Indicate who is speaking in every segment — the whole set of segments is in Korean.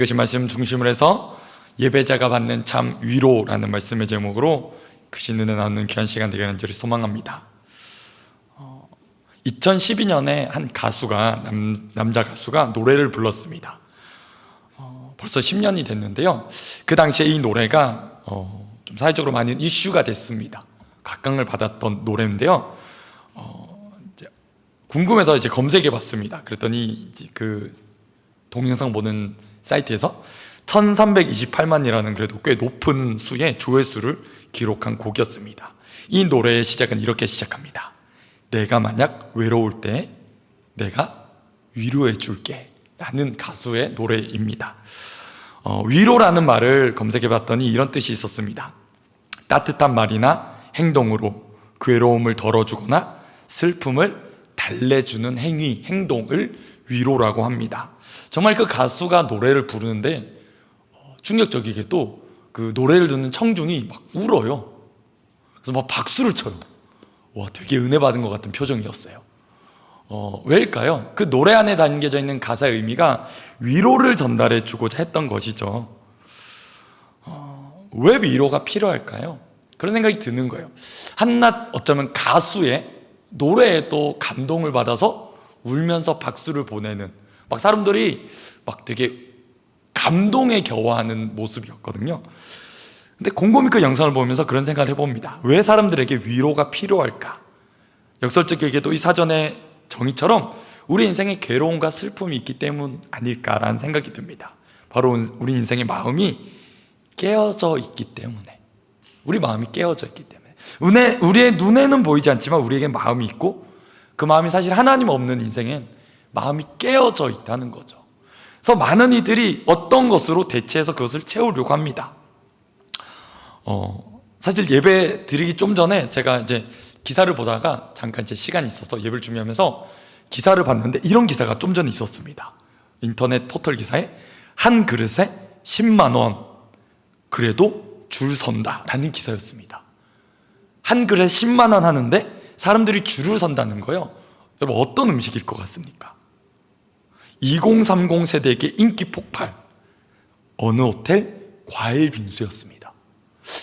Speaker 1: 이것이 말씀 중심을 해서 예배자가 받는 참 위로라는 말씀의 제목으로 크신 은혜 나누는 귀한 시간 되기를 간절히 소망합니다. 2012년에 한 가수가 남자 가수가 노래를 불렀습니다. 벌써 10년이 됐는데요, 그 당시에 이 노래가 좀 사회적으로 많은 이슈가 됐습니다. 각광을 받았던 노래인데요, 궁금해서 이제 검색해 봤습니다. 그랬더니 그 동영상 보는 사이트에서 1328만이라는 그래도 꽤 높은 수의 조회수를 기록한 곡이었습니다. 이 노래의 시작은 이렇게 시작합니다. 내가 만약 외로울 때 내가 위로해 줄게 라는 가수의 노래입니다. 위로라는 말을 검색해 봤더니 이런 뜻이 있었습니다. 따뜻한 말이나 행동으로 괴로움을 덜어주거나 슬픔을 달래주는 행위, 행동을 위로라고 합니다. 정말 그 가수가 노래를 부르는데 충격적이게도 그 노래를 듣는 청중이 막 울어요. 그래서 막 박수를 쳐요. 와, 되게 은혜 받은 것 같은 표정이었어요. 왜일까요? 그 노래 안에 담겨져 있는 가사의 의미가 위로를 전달해 주고자 했던 것이죠. 왜 위로가 필요할까요? 그런 생각이 드는 거예요. 한낱 어쩌면 가수의 노래에 또 감동을 받아서 울면서 박수를 보내는, 막 사람들이 막 되게 감동에 겨워하는 모습이었거든요. 근데 곰곰이 그 영상을 보면서 그런 생각을 해봅니다. 왜 사람들에게 위로가 필요할까? 역설적이게도 이 사전의 정의처럼 우리 인생에 괴로움과 슬픔이 있기 때문 아닐까라는 생각이 듭니다. 바로 우리 인생의 마음이 깨어져 있기 때문에, 우리 마음이 깨어져 있기 때문에, 우리의 눈에는 보이지 않지만 우리에게 마음이 있고, 그 마음이 사실 하나님 없는 인생엔 마음이 깨어져 있다는 거죠. 그래서 많은 이들이 어떤 것으로 대체해서 그것을 채우려고 합니다. 사실 예배 드리기 좀 전에 제가 이제 기사를 보다가 잠깐 이제 시간이 있어서 예배를 준비하면서 기사를 봤는데 이런 기사가 좀 전에 있었습니다. 인터넷 포털 기사에 한 그릇에 10만 원 그래도 줄 선다 라는 기사였습니다. 한 그릇에 10만 원 하는데 사람들이 줄을 선다는 거예요. 여러분, 어떤 음식일 것 같습니까? 2030 세대에게 인기 폭발, 어느 호텔 과일 빙수였습니다.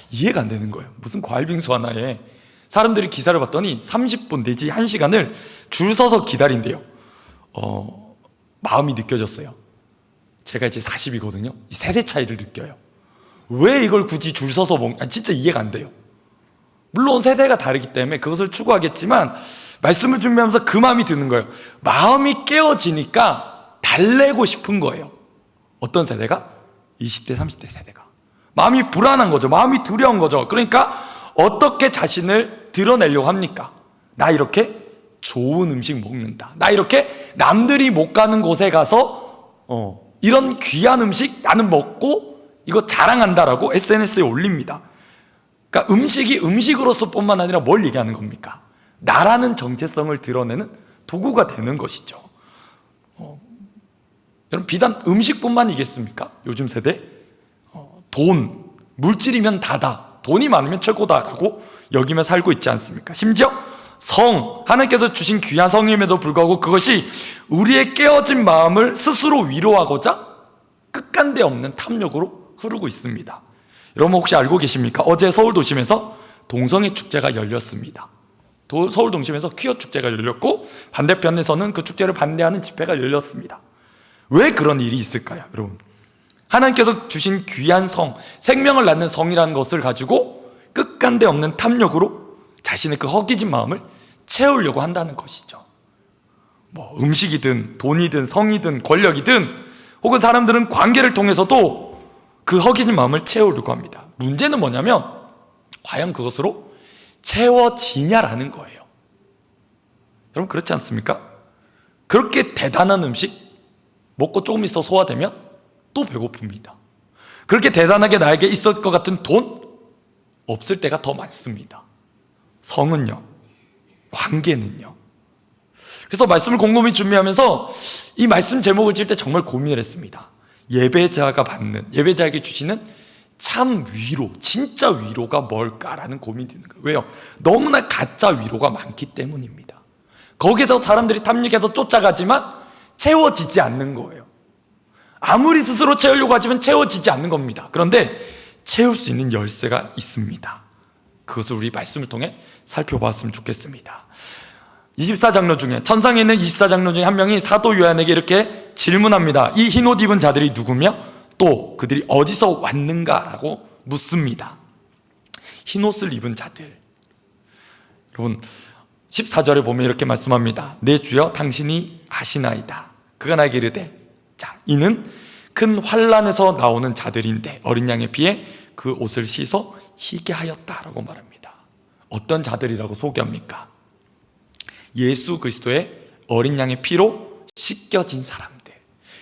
Speaker 1: 이해가 안 되는 거예요. 무슨 과일 빙수 하나에 사람들이 기사를 봤더니 30분 내지 1시간을 줄 서서 기다린대요. 마음이 느껴졌어요. 제가 이제 40이거든요 이 세대 차이를 느껴요. 왜 이걸 굳이 줄 서서 진짜 이해가 안 돼요. 물론 세대가 다르기 때문에 그것을 추구하겠지만 말씀을 준비하면서 그 마음이 드는 거예요. 마음이 깨어지니까 달래고 싶은 거예요. 어떤 세대가? 20대 30대 세대가 마음이 불안한 거죠. 마음이 두려운 거죠. 그러니까 어떻게 자신을 드러내려고 합니까? 나 이렇게 좋은 음식 먹는다, 나 이렇게 남들이 못 가는 곳에 가서 이런 귀한 음식 나는 먹고 이거 자랑한다라고 SNS에 올립니다. 그러니까 음식이 음식으로서 뿐만 아니라 뭘 얘기하는 겁니까? 나라는 정체성을 드러내는 도구가 되는 것이죠. 여러분, 비단 음식뿐만이겠습니까? 요즘 세대 돈, 물질이면 다다, 돈이 많으면 최고다라고 여기며 살고 있지 않습니까? 심지어 성, 하나님께서 주신 귀한 성임에도 불구하고 그것이 우리의 깨어진 마음을 스스로 위로하고자 끝간데 없는 탐욕으로 흐르고 있습니다. 여러분, 혹시 알고 계십니까? 어제 서울 도심에서 동성애 축제가 열렸습니다. 서울 도심에서 퀴어 축제가 열렸고, 반대편에서는 그 축제를 반대하는 집회가 열렸습니다. 왜 그런 일이 있을까요? 여러분, 하나님께서 주신 귀한 성, 생명을 낳는 성이라는 것을 가지고 끝간데 없는 탐욕으로 자신의 그 허기진 마음을 채우려고 한다는 것이죠. 뭐 음식이든 돈이든 성이든 권력이든, 혹은 사람들은 관계를 통해서도 그 허기진 마음을 채우려고 합니다. 문제는 뭐냐면 과연 그것으로 채워지냐라는 거예요. 여러분, 그렇지 않습니까? 그렇게 대단한 음식 먹고 조금 있어 소화되면 또 배고픕니다. 그렇게 대단하게 나에게 있을 것 같은 돈, 없을 때가 더 많습니다. 성은요, 관계는요. 그래서 말씀을 곰곰이 준비하면서 이 말씀 제목을 칠 때 정말 고민을 했습니다. 예배자가 받는, 예배자에게 주시는 참 위로, 진짜 위로가 뭘까라는 고민이 드는 거예요. 왜요? 너무나 가짜 위로가 많기 때문입니다. 거기서 사람들이 탐닉해서 쫓아가지만 채워지지 않는 거예요. 아무리 스스로 채우려고 하지만 채워지지 않는 겁니다. 그런데 채울 수 있는 열쇠가 있습니다. 그것을 우리 말씀을 통해 살펴봤으면 좋겠습니다. 24장로 중에, 천상에 있는 24장로 중에 한 명이 사도 요한에게 이렇게 질문합니다. 이 흰옷 입은 자들이 누구며 또 그들이 어디서 왔는가라고 묻습니다. 흰옷을 입은 자들, 여러분 14절에 보면 이렇게 말씀합니다. 내 주여 당신이 아시나이다. 그가 나에게 이르되, 자, 이는 큰 환난에서 나오는 자들인데 어린 양의 피에 그 옷을 씻어 희게 하였다라고 말합니다. 어떤 자들이라고 소개합니까? 예수 그리스도의 어린 양의 피로 씻겨진 사람들,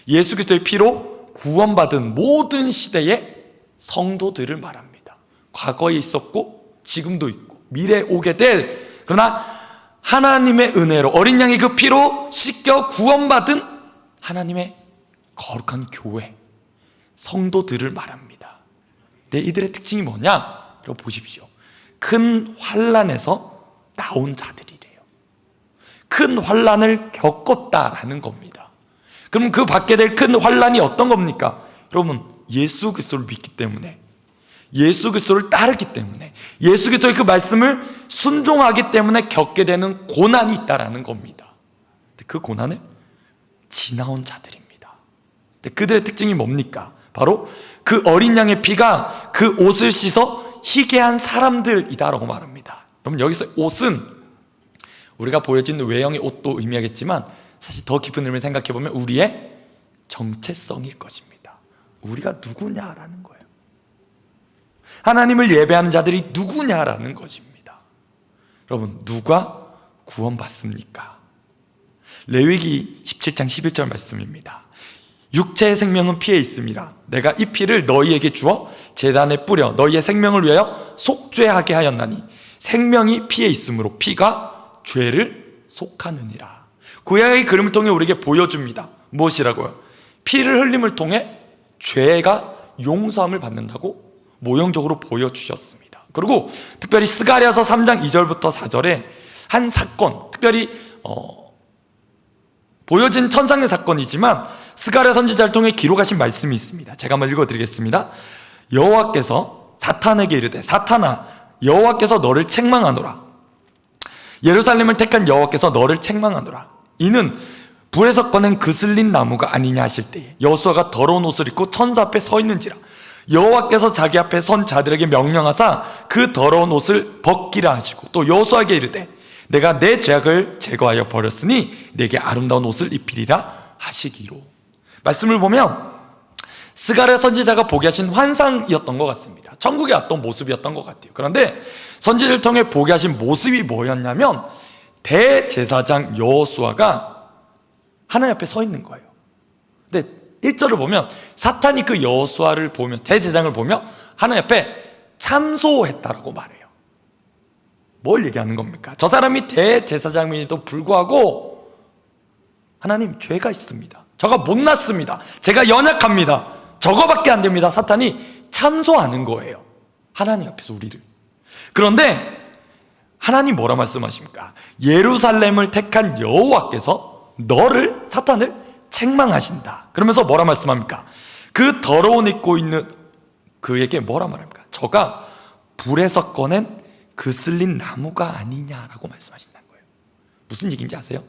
Speaker 1: 예수 그리스도의 피로 구원받은 모든 시대의 성도들을 말합니다. 과거에 있었고 지금도 있고 미래에 오게 될, 그러나 하나님의 은혜로 어린 양의 그 피로 씻겨 구원받은 하나님의 거룩한 교회 성도들을 말합니다. 네, 이들의 특징이 뭐냐? 여러분 보십시오. 큰 환난에서 나온 자들이래요. 큰 환난을 겪었다라는 겁니다. 그럼 그 받게 될 큰 환난이 어떤 겁니까? 여러분, 예수 그리스도를 믿기 때문에, 예수 그리스도를 따르기 때문에, 예수 그리스도의 그 말씀을 순종하기 때문에 겪게 되는 고난이 있다라는 겁니다. 그 고난을 지나온 자들입니다. 그들의 특징이 뭡니까? 바로 그 어린 양의 피가 그 옷을 씻어 희게 한 사람들이다라고 말합니다. 여러분, 여기서 옷은 우리가 보여지는 외형의 옷도 의미하겠지만 사실 더 깊은 의미를 생각해보면 우리의 정체성일 것입니다. 우리가 누구냐라는 거예요. 하나님을 예배하는 자들이 누구냐라는 것입니다. 여러분, 누가 구원받습니까? 레위기 17장 11절 말씀입니다. 육체의 생명은 피에 있음이라 내가 이 피를 너희에게 주어 제단에 뿌려 너희의 생명을 위하여 속죄하게 하였나니 생명이 피에 있으므로 피가 죄를 속하느니라. 구약의 그림을 통해 우리에게 보여줍니다. 무엇이라고요? 피를 흘림을 통해 죄가 용서함을 받는다고 모형적으로 보여주셨습니다. 그리고 특별히 스가랴서 3장 2절부터 4절에 한 사건, 특별히 보여진 천상의 사건이지만 스가랴 선지자를 통해 기록하신 말씀이 있습니다. 제가 한번 읽어드리겠습니다. 여호와께서 사탄에게 이르되, 사탄아, 여호와께서 너를 책망하노라. 예루살렘을 택한 여호와께서 너를 책망하노라. 이는 불에서 꺼낸 그슬린 나무가 아니냐 하실 때에 여호수아가 더러운 옷을 입고 천사 앞에 서 있는지라. 여호와께서 자기 앞에 선 자들에게 명령하사 그 더러운 옷을 벗기라 하시고 또 여호수아에게 이르되, 내가 내 죄악을 제거하여 버렸으니 내게 아름다운 옷을 입히리라 하시기로. 말씀을 보면 스가랴 선지자가 보게 하신 환상이었던 것 같습니다. 천국에 왔던 모습이었던 것 같아요. 그런데 선지자를 통해 보게 하신 모습이 뭐였냐면 대제사장 여호수아가 하나님 앞에 서 있는 거예요. 근데 1절을 보면 사탄이 그 여호수아를 보며, 대제사장을 보며 하나님 앞에 참소했다라고 말해요. 뭘 얘기하는 겁니까? 저 사람이 대제사장임에도 불구하고 하나님, 죄가 있습니다. 저가 못났습니다. 제가 연약합니다. 저거밖에 안 됩니다. 사탄이 참소하는 거예요. 하나님 앞에서 우리를. 그런데 하나님 뭐라 말씀하십니까? 예루살렘을 택한 여호와께서 너를, 사탄을 책망하신다. 그러면서 뭐라 말씀합니까? 그 더러운 입고 있는 그에게 뭐라 말합니까? 저가 불에서 꺼낸 그슬린 나무가 아니냐라고 말씀하신다는 거예요. 무슨 얘기인지 아세요?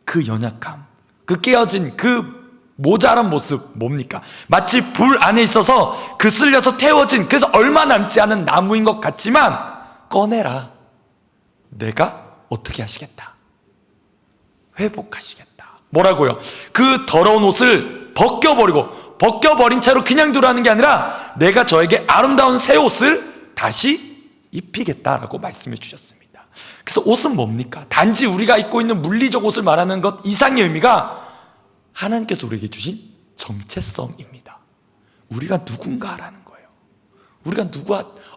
Speaker 1: 그 연약함, 그 깨어진 그 모자란 모습 뭡니까? 마치 불 안에 있어서 그슬려서 태워진, 그래서 얼마 남지 않은 나무인 것 같지만 꺼내라. 내가 어떻게 하시겠다? 회복하시겠다. 뭐라고요? 그 더러운 옷을 벗겨버린 채로 그냥 두라는 게 아니라 내가 저에게 아름다운 새 옷을 다시 입히겠다라고 말씀해 주셨습니다. 그래서 옷은 뭡니까? 단지 우리가 입고 있는 물리적 옷을 말하는 것 이상의 의미가 하나님께서 우리에게 주신 정체성입니다. 우리가 누군가라는 거예요. 우리가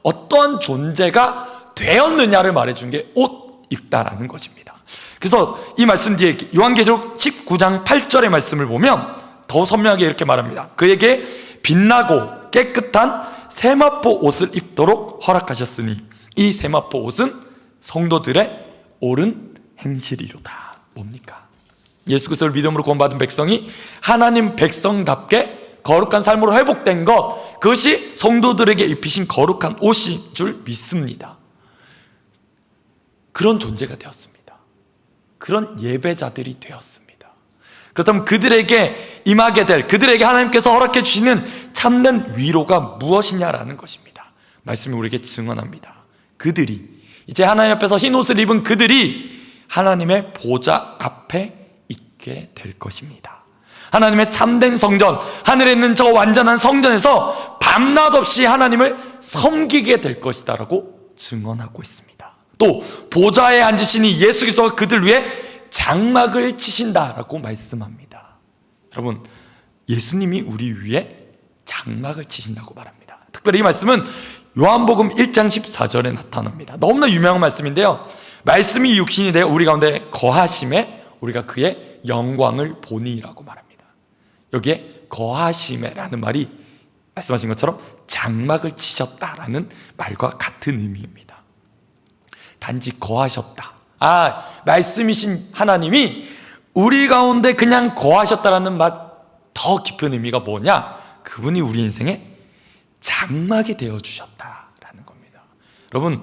Speaker 1: 어떤 존재가 되었느냐를 말해준 게 옷 입다라는 것입니다. 그래서 이 말씀 뒤에 요한계시록 19장 8절의 말씀을 보면 더 선명하게 이렇게 말합니다. 그에게 빛나고 깨끗한 세마포 옷을 입도록 허락하셨으니 이 세마포 옷은 성도들의 옳은 행실이로다. 뭡니까? 예수 그리스도를 믿음으로 구원받은 백성이 하나님 백성답게 거룩한 삶으로 회복된 것, 그것이 성도들에게 입히신 거룩한 옷인 줄 믿습니다. 그런 존재가 되었습니다. 그런 예배자들이 되었습니다. 그렇다면 그들에게 임하게 될, 그들에게 하나님께서 허락해 주시는 참된 위로가 무엇이냐라는 것입니다. 말씀이 우리에게 증언합니다. 그들이, 이제 하나님 앞에서 흰 옷을 입은 그들이 하나님의 보좌 앞에 있게 될 것입니다. 하나님의 참된 성전, 하늘에 있는 저 완전한 성전에서 밤낮 없이 하나님을 섬기게 될 것이다 라고 증언하고 있습니다. 또 보좌에 앉으시니 예수 그리스도가 그들 위해 장막을 치신다라고 말씀합니다. 여러분, 예수님이 우리 위에 장막을 치신다고 말합니다. 특별히 이 말씀은 요한복음 1장 14절에 나타납니다. 너무나 유명한 말씀인데요, 말씀이 육신이 되어 우리 가운데 거하심에 우리가 그의 영광을 보니라고 말합니다. 여기에 거하심에라는 말이 말씀하신 것처럼 장막을 치셨다라는 말과 같은 의미입니다. 단지 거하셨다, 말씀이신 하나님이 우리 가운데 그냥 거하셨다라는 말, 더 깊은 의미가 뭐냐? 그분이 우리 인생에 장막이 되어주셨다라는 겁니다. 여러분,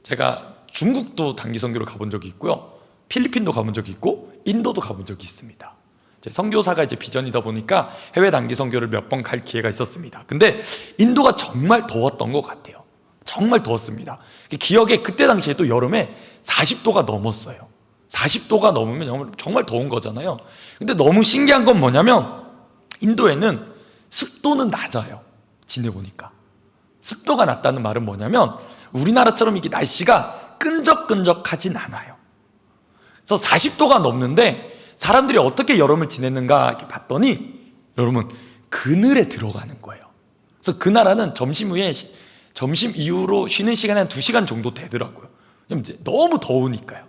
Speaker 1: 제가 중국도 단기 선교를 가본 적이 있고요, 필리핀도 가본 적이 있고 인도도 가본 적이 있습니다. 선교사가 이제 비전이다 보니까 해외 단기 선교를 몇 번 갈 기회가 있었습니다. 근데 인도가 정말 더웠던 것 같아요. 정말 더웠습니다. 기억에 그때 당시에 또 여름에 40도가 넘었어요. 40도가 넘으면 정말 더운 거잖아요. 근데 너무 신기한 건 뭐냐면 인도에는 습도는 낮아요. 지내보니까 습도가 낮다는 말은 뭐냐면 우리나라처럼 이게 날씨가 끈적끈적하진 않아요. 그래서 40도가 넘는데 사람들이 어떻게 여름을 지냈는가 이렇게 봤더니, 여러분, 그늘에 들어가는 거예요. 그래서 그 나라는 점심 이후로 쉬는 시간이 한 2시간 정도 되더라고요. 너무 더우니까요.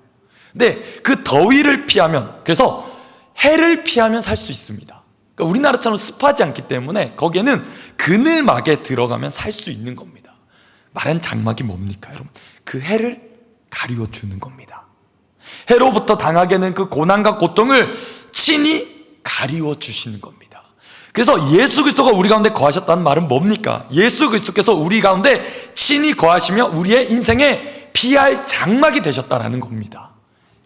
Speaker 1: 근데 그 더위를 피하면, 그래서 해를 피하면 살 수 있습니다. 그러니까 우리나라처럼 습하지 않기 때문에 거기에는 그늘막에 들어가면 살 수 있는 겁니다. 말한 장막이 뭡니까, 여러분? 그 해를 가리워 주는 겁니다. 해로부터 당하게 된 그 고난과 고통을 친히 가리워 주시는 겁니다. 그래서 예수 그리스도가 우리 가운데 거하셨다는 말은 뭡니까? 예수 그리스도께서 우리 가운데 친히 거하시며 우리의 인생에 피할 장막이 되셨다라는 겁니다.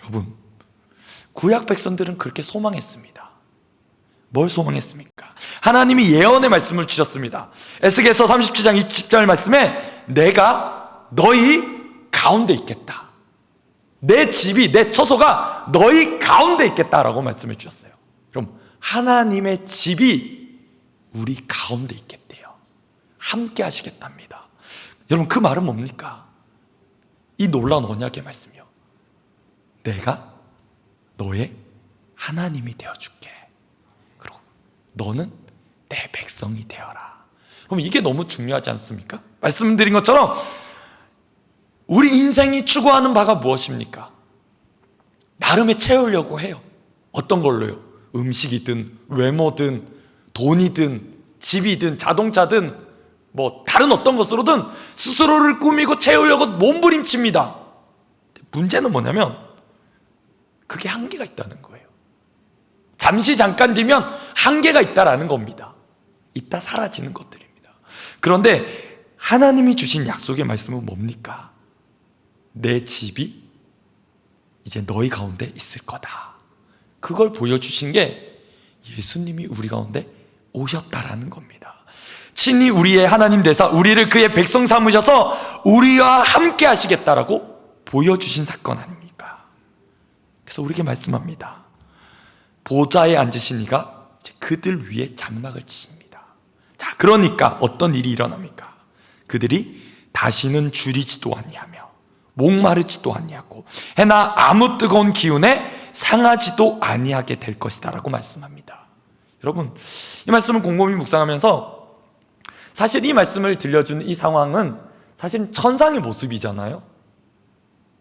Speaker 1: 여러분, 구약 백성들은 그렇게 소망했습니다. 뭘 소망했습니까? 하나님이 예언의 말씀을 주셨습니다. 에스겔서 37장 20절 말씀에 내가 너희 가운데 있겠다, 내 집이, 내 처소가 너희 가운데 있겠다라고 말씀해 주셨어요. 그럼 하나님의 집이 우리 가운데 있겠대요. 함께 하시겠답니다. 여러분, 그 말은 뭡니까? 이 놀라운 언약의 말씀이요, 내가 너의 하나님이 되어줄게, 그리고 너는 내 백성이 되어라. 그럼 이게 너무 중요하지 않습니까? 말씀드린 것처럼 우리 인생이 추구하는 바가 무엇입니까? 나름의 채우려고 해요. 어떤 걸로요? 음식이든 외모든 돈이든 집이든 자동차든 뭐 다른 어떤 것으로든 스스로를 꾸미고 채우려고 몸부림칩니다. 문제는 뭐냐면 그게 한계가 있다는 거예요. 잠시 잠깐 뒤면 한계가 있다라는 겁니다. 이따 사라지는 것들입니다. 그런데 하나님이 주신 약속의 말씀은 뭡니까? 내 집이 이제 너희 가운데 있을 거다. 그걸 보여주신 게 예수님이 우리 가운데 오셨다라는 겁니다. 친히 우리의 하나님 되사 우리를 그의 백성 삼으셔서 우리와 함께 하시겠다라고 보여주신 사건 아닙니까? 그래서 우리에게 말씀합니다. 보좌에 앉으신 이가 그들 위에 장막을 치십니다. 자, 그러니까 어떤 일이 일어납니까? 그들이 다시는 줄이지도 아니하며 목마르지도 아니하고 해나 아무 뜨거운 기운에 상하지도 아니하게 될 것이다 라고 말씀합니다. 여러분, 이 말씀을 곰곰이 묵상하면서 사실 이 말씀을 들려주는 이 상황은 사실 천상의 모습이잖아요.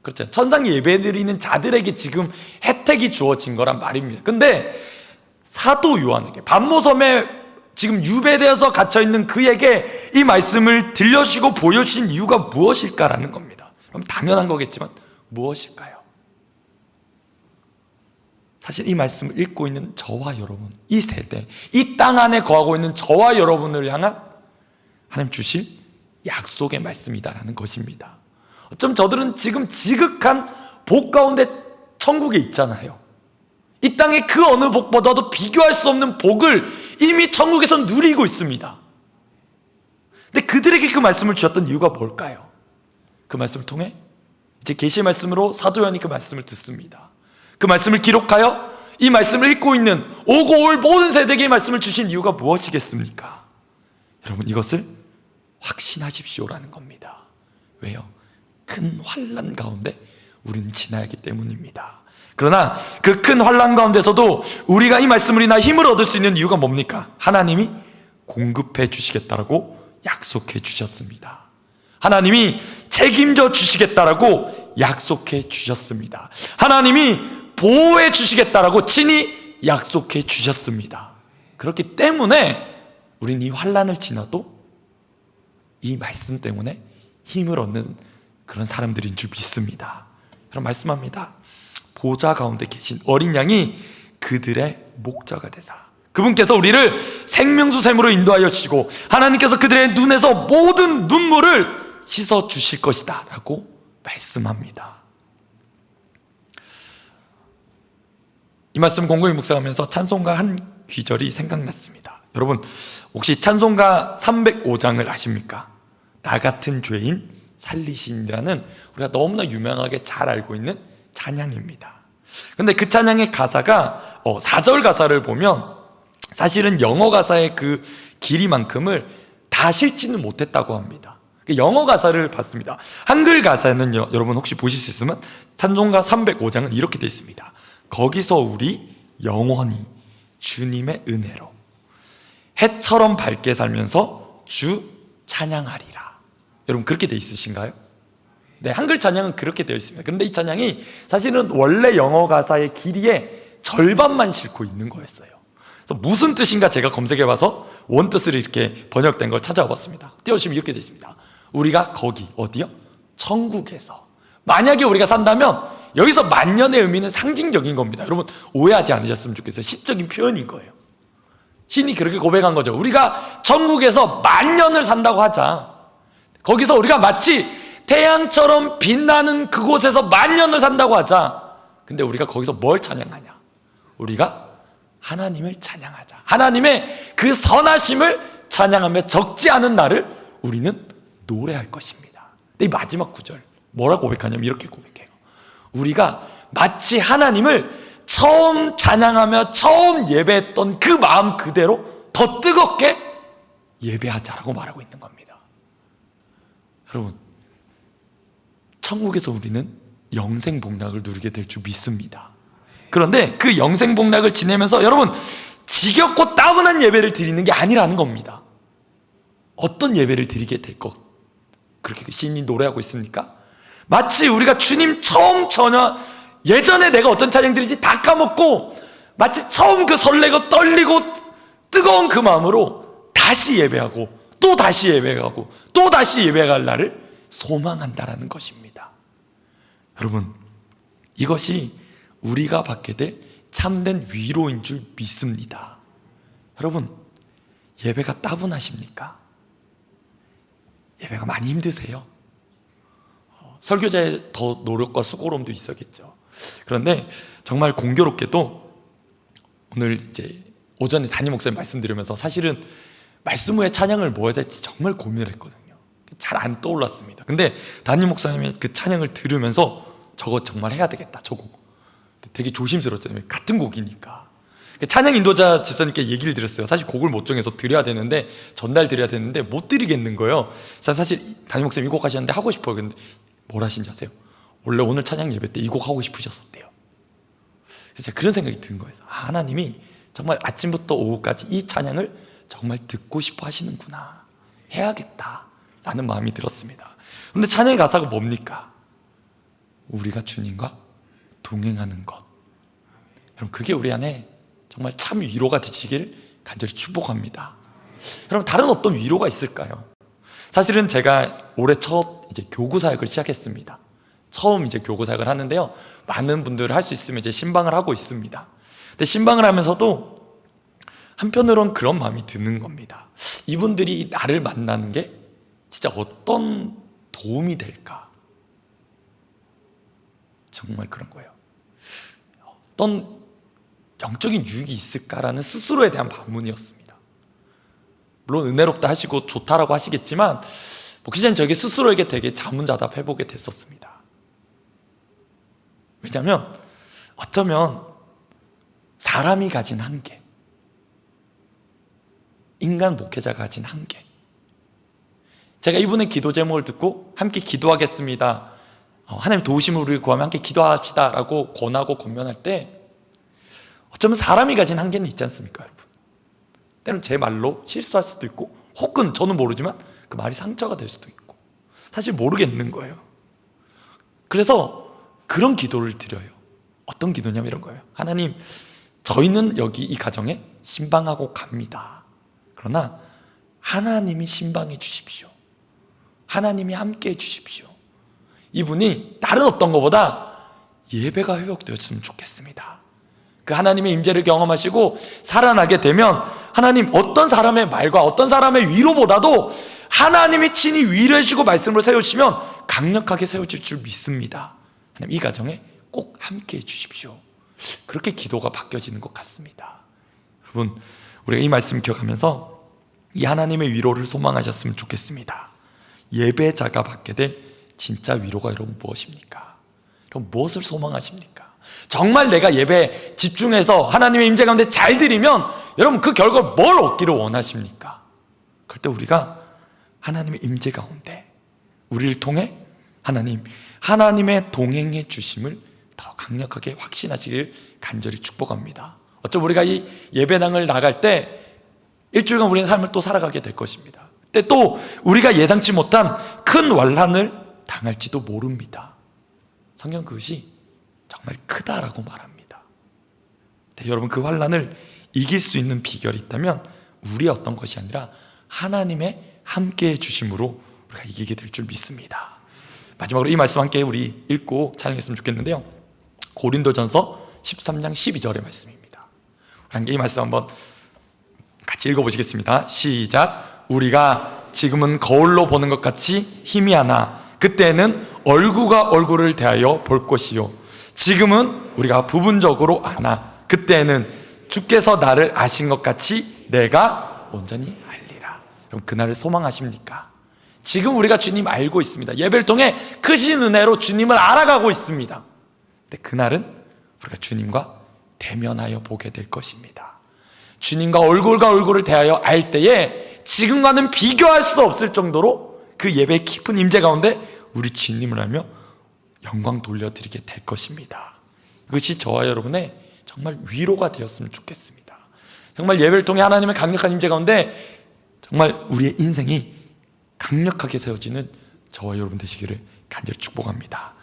Speaker 1: 그렇죠? 천상에 예배드리는 자들에게 지금 혜택이 주어진 거란 말입니다. 근데 사도 요한에게, 반모섬에 지금 유배되어서 갇혀있는 그에게 이 말씀을 들려주시고 보여주신 이유가 무엇일까라는 겁니다. 그럼 당연한 거겠지만 무엇일까요? 사실 이 말씀을 읽고 있는 저와 여러분, 이 세대, 이 땅 안에 거하고 있는 저와 여러분을 향한 하나님 주실 약속의 말씀이다라는 것입니다. 어쩜 저들은 지금 지극한 복 가운데 천국에 있잖아요. 이 땅의 그 어느 복보다도 비교할 수 없는 복을 이미 천국에서 누리고 있습니다. 근데 그들에게 그 말씀을 주셨던 이유가 뭘까요? 그 말씀을 통해 이제 계시의 말씀으로 사도 요한이 그 말씀을 듣습니다. 그 말씀을 기록하여 이 말씀을 읽고 있는 오고 올 모든 세대에게 이 말씀을 주신 이유가 무엇이겠습니까? 여러분, 이것을 확신하십시오라는 겁니다. 왜요? 큰 환난 가운데 우리는 지나야 하기 때문입니다. 그러나 그 큰 환난 가운데서도 우리가 이 말씀을 인하여 힘을 얻을 수 있는 이유가 뭡니까? 하나님이 공급해 주시겠다라고 약속해 주셨습니다. 하나님이 책임져 주시겠다라고 약속해 주셨습니다. 하나님이 보호해 주시겠다라고 친히 약속해 주셨습니다. 그렇기 때문에 우리는 이 환난을 지나도 이 말씀 때문에 힘을 얻는 그런 사람들인 줄 믿습니다. 그럼 말씀합니다. 보좌 가운데 계신 어린 양이 그들의 목자가 되사 그분께서 우리를 생명수 샘으로 인도하여 주시고 하나님께서 그들의 눈에서 모든 눈물을 씻어 주실 것이다 라고 말씀합니다. 이 말씀 곰곰이 묵상하면서 찬송가 한 귀절이 생각났습니다. 여러분, 혹시 찬송가 305장을 아십니까? 나 같은 죄인 살리신이라는 우리가 너무나 유명하게 잘 알고 있는 찬양입니다. 근데 그 찬양의 가사가 4절 가사를 보면 사실은 영어 가사의 그 길이만큼을 다 실지는 못했다고 합니다. 영어 가사를 봤습니다. 한글 가사는요, 여러분 혹시 보실 수 있으면 찬송가 305장은 이렇게 되어 있습니다. 거기서 우리 영원히 주님의 은혜로 해처럼 밝게 살면서 주 찬양하리라. 여러분 그렇게 되어 있으신가요? 네, 한글 찬양은 그렇게 되어 있습니다. 그런데 이 찬양이 사실은 원래 영어 가사의 길이의 절반만 싣고 있는 거였어요. 그래서 무슨 뜻인가 제가 검색해봐서 원뜻으로 이렇게 번역된 걸 찾아와 봤습니다. 띄워주시면 이렇게 되어 있습니다. 우리가 거기 어디요? 천국에서 만약에 우리가 산다면 여기서 만년의 의미는 상징적인 겁니다. 여러분 오해하지 않으셨으면 좋겠어요. 시적인 표현인 거예요. 신이 그렇게 고백한 거죠. 우리가 천국에서 만년을 산다고 하자. 거기서 우리가 마치 태양처럼 빛나는 그곳에서 만년을 산다고 하자. 근데 우리가 거기서 뭘 찬양하냐? 우리가 하나님을 찬양하자. 하나님의 그 선하심을 찬양하며 적지 않은 날을 우리는 노래할 것입니다. 근데 이 마지막 구절 뭐라고 고백하냐면 이렇게 고백해요. 우리가 마치 하나님을 처음 찬양하며 처음 예배했던 그 마음 그대로 더 뜨겁게 예배하자라고 말하고 있는 겁니다. 여러분, 천국에서 우리는 영생복락을 누리게 될 줄 믿습니다. 그런데 그 영생복락을 지내면서 여러분 지겹고 따분한 예배를 드리는 게 아니라는 겁니다. 어떤 예배를 드리게 될 것 그렇게 신이 노래하고 있습니까? 마치 우리가 주님 처음 전혀 예전에 내가 어떤 찬양 드리지 다 까먹고 마치 처음 그 설레고 떨리고 뜨거운 그 마음으로 다시 예배하고 또 다시 예배하고 또 다시 예배할 날을 소망한다라는 것입니다. 여러분, 이것이 우리가 받게 될 참된 위로인 줄 믿습니다. 여러분, 예배가 따분하십니까? 예배가 많이 힘드세요? 설교자의 더 노력과 수고로움도 있었겠죠. 그런데 정말 공교롭게도 오늘 이제 오전에 담임 목사님 말씀드리면서 사실은 말씀 후에 찬양을 뭐 해야 될지 정말 고민을 했거든요. 잘 안 떠올랐습니다. 근데 담임 목사님의 그 찬양을 들으면서 저거 정말 해야 되겠다, 저거. 되게 조심스러웠잖아요. 같은 곡이니까. 찬양 인도자 집사님께 얘기를 드렸어요. 사실 곡을 못 정해서 드려야 되는데 전달 드려야 되는데 못 드리겠는 거예요. 사실 담임 목사님 이 곡 하셨는데 하고 싶어요. 근데 뭘 하신지 아세요? 원래 오늘 찬양 예배 때 이 곡 하고 싶으셨었대요. 그래서 제가 그런 생각이 든 거예요. 하나님이 정말 아침부터 오후까지 이 찬양을 정말 듣고 싶어 하시는구나, 해야겠다 라는 마음이 들었습니다. 그런데 찬양의 가사가 뭡니까? 우리가 주님과 동행하는 것. 여러분, 그게 우리 안에 정말 참 위로가 되시길 간절히 축복합니다. 여러분, 다른 어떤 위로가 있을까요? 사실은 제가 올해 첫 이제 교구 사역을 시작했습니다. 처음 이제 교구 사역을 하는데요, 많은 분들 할 수 있으면 이제 신방을 하고 있습니다. 근데 신방을 하면서도 한편으론 그런 마음이 드는 겁니다. 이분들이 나를 만나는 게 진짜 어떤 도움이 될까? 정말 그런 거예요. 어떤 영적인 유익이 있을까라는 스스로에 대한 반문이었습니다. 물론 은혜롭다 하시고 좋다라고 하시겠지만 목회자는 저에게 스스로에게 되게 자문자답해보게 됐었습니다. 왜냐하면 어쩌면 사람이 가진 한계, 인간 목회자가 가진 한계, 제가 이분의 기도 제목을 듣고 함께 기도하겠습니다, 하나님 도우심을 우리를 구하며 함께 기도합시다 라고 권하고 권면할 때 어쩌면 사람이 가진 한계는 있지 않습니까, 여러분? 때로는 제 말로 실수할 수도 있고, 혹은 저는 모르지만 그 말이 상처가 될 수도 있고, 사실 모르겠는 거예요. 그래서 그런 기도를 드려요. 어떤 기도냐면 이런 거예요. 하나님, 저희는 여기 이 가정에 신방하고 갑니다. 그러나 하나님이 신방해 주십시오. 하나님이 함께 해 주십시오. 이분이 다른 어떤 것보다 예배가 회복되었으면 좋겠습니다. 그 하나님의 임재를 경험하시고 살아나게 되면 하나님 어떤 사람의 말과 어떤 사람의 위로보다도 하나님이 친히 위로해 주시고 말씀을 세우시면 강력하게 세워질 줄 믿습니다. 하나님 이 가정에 꼭 함께 해 주십시오. 그렇게 기도가 바뀌어지는 것 같습니다. 여러분, 우리가 이 말씀 기억하면서 이 하나님의 위로를 소망하셨으면 좋겠습니다. 예배자가 받게 될 진짜 위로가 여러분 무엇입니까? 여러분 무엇을 소망하십니까? 정말 내가 예배에 집중해서 하나님의 임재 가운데 잘 드리면 여러분 그 결과 뭘 얻기를 원하십니까? 그럴 때 우리가 하나님의 임재 가운데 우리를 통해 하나님의 동행해 주심을 더 강력하게 확신하시길 간절히 축복합니다. 어쩌면 우리가 이 예배당을 나갈 때 일주일간 우리의 삶을 또 살아가게 될 것입니다. 그때 또 우리가 예상치 못한 큰 환난을 당할지도 모릅니다. 성경 그것이 정말 크다라고 말합니다. 여러분 그 환난을 이길 수 있는 비결이 있다면 우리의 어떤 것이 아니라 하나님의 함께해 주심으로 우리가 이기게 될 줄 믿습니다. 마지막으로 이 말씀 함께 우리 읽고 찬양했으면 좋겠는데요, 고린도전서 13장 12절의 말씀입니다. 우리 함께 이 말씀 한번 같이 읽어보시겠습니다. 시작. 우리가 지금은 거울로 보는 것 같이 희미하나 그때는 얼굴과 얼굴을 대하여 볼 것이요 지금은 우리가 부분적으로 아나 그때는 주께서 나를 아신 것 같이 내가 온전히 알리라. 그럼 그날을 소망하십니까? 지금 우리가 주님 알고 있습니다. 예배를 통해 크신 은혜로 주님을 알아가고 있습니다. 근데 그날은 우리가 주님과 대면하여 보게 될 것입니다. 주님과 얼굴과 얼굴을 대하여 알 때에 지금과는 비교할 수 없을 정도로 그 예배의 깊은 임재 가운데 우리 주님을 알며 영광 돌려드리게 될 것입니다. 이것이 저와 여러분의 정말 위로가 되었으면 좋겠습니다. 정말 예배를 통해 하나님의 강력한 임재 가운데 정말 우리의 인생이 강력하게 세워지는 저와 여러분 되시기를 간절히 축복합니다.